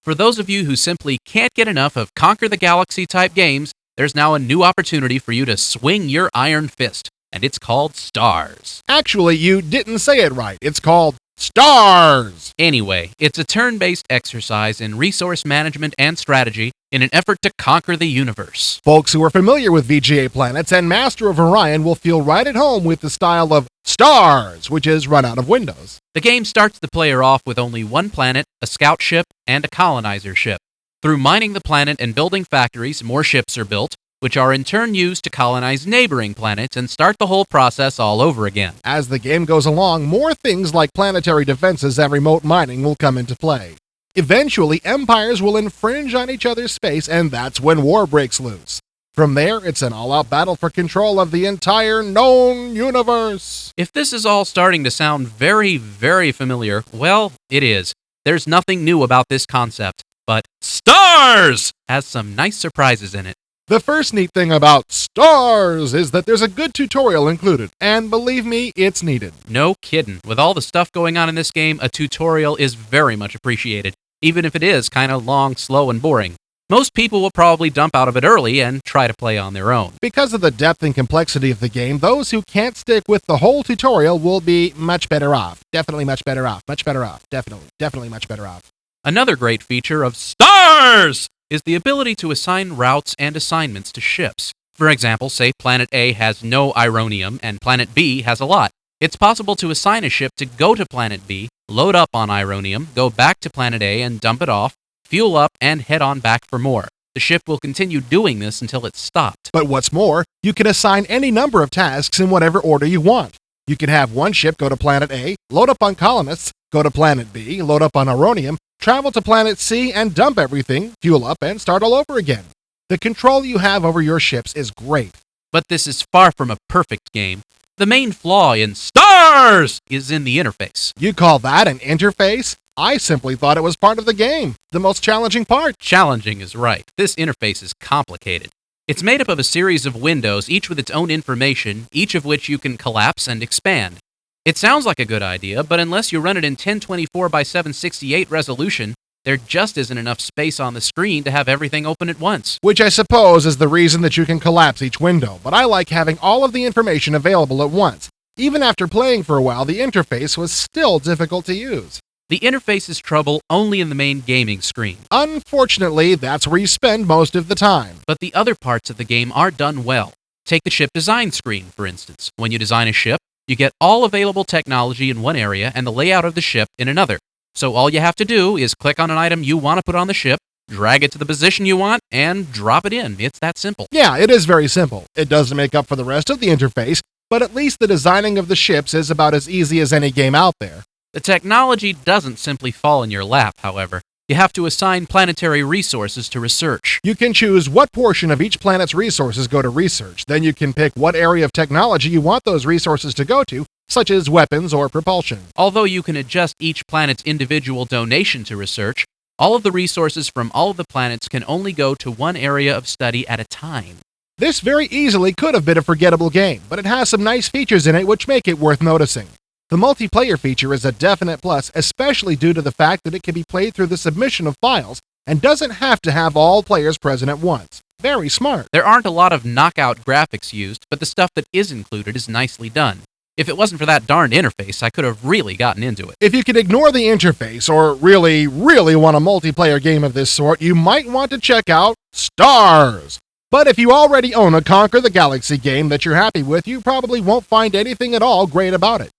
For those of you who simply can't get enough of Conquer the Galaxy type games, there's now a new opportunity for you to swing your iron fist, and it's called Stars. Actually, you didn't say it right. It's called Stars! Anyway, it's a turn-based exercise in resource management and strategy in an effort to conquer the universe. Folks who are familiar with VGA planets and Master of Orion will feel right at home with the style of Stars, which is run out of Windows. The game starts the player off with only one planet, a scout ship, and a colonizer ship. Through mining the planet and building factories, more ships are built, which are in turn used to colonize neighboring planets and start the whole process all over again. As the game goes along, more things like planetary defenses and remote mining will come into play. Eventually, empires will infringe on each other's space, and that's when war breaks loose. From there, it's an all-out battle for control of the entire known universe. If this is all starting to sound very, very familiar, well, it is. There's nothing new about this concept, but Stars has some nice surprises in it. The first neat thing about Stars is that there's a good tutorial included, and believe me, it's needed. No kidding. With all the stuff going on in this game, a tutorial is very much appreciated, even if it is kind of long, slow, and boring. Most people will probably dump out of it early and try to play on their own. Because of the depth and complexity of the game, those who can't stick with the whole tutorial will be much better off. Definitely much better off. Much better off. Definitely much better off. Another great feature of Stars is the ability to assign routes and assignments to ships. For example, say Planet A has no ironium and Planet B has a lot. It's possible to assign a ship to go to Planet B, load up on ironium, go back to Planet A and dump it off, fuel up, and head on back for more. The ship will continue doing this until it's stopped. But what's more, you can assign any number of tasks in whatever order you want. You can have one ship go to Planet A, load up on colonists, go to Planet B, load up on ironium, travel to Planet C and dump everything, fuel up, and start all over again. The control you have over your ships is great. But this is far from a perfect game. The main flaw in Stars is in the interface. You call that an interface? I simply thought it was part of the game, the most challenging part. Challenging is right. This interface is complicated. It's made up of a series of windows, each with its own information, each of which you can collapse and expand. It sounds like a good idea, but unless you run it in 1024 by 768 resolution, there just isn't enough space on the screen to have everything open at once. Which I suppose is the reason that you can collapse each window, but I like having all of the information available at once. Even after playing for a while, the interface was still difficult to use. The interface is trouble only in the main gaming screen. Unfortunately, that's where you spend most of the time. But the other parts of the game are done well. Take the ship design screen, for instance. When you design a ship, you get all available technology in one area and the layout of the ship in another. So all you have to do is click on an item you want to put on the ship, drag it to the position you want, and drop it in. It's that simple. Yeah, it is very simple. It doesn't make up for the rest of the interface, but at least the designing of the ships is about as easy as any game out there. The technology doesn't simply fall in your lap, however. You have to assign planetary resources to research. You can choose what portion of each planet's resources go to research. Then you can pick what area of technology you want those resources to go to, such as weapons or propulsion. Although you can adjust each planet's individual donation to research, all of the resources from all of the planets can only go to one area of study at a time. This very easily could have been a forgettable game, but it has some nice features in it which make it worth noticing. The multiplayer feature is a definite plus, especially due to the fact that it can be played through the submission of files and doesn't have to have all players present at once. Very smart. There aren't a lot of knockout graphics used, but the stuff that is included is nicely done. If it wasn't for that darned interface, I could have really gotten into it. If you can ignore the interface or really want a multiplayer game of this sort, you might want to check out Stars. But if you already own a Conquer the Galaxy game that you're happy with, you probably won't find anything at all great about it.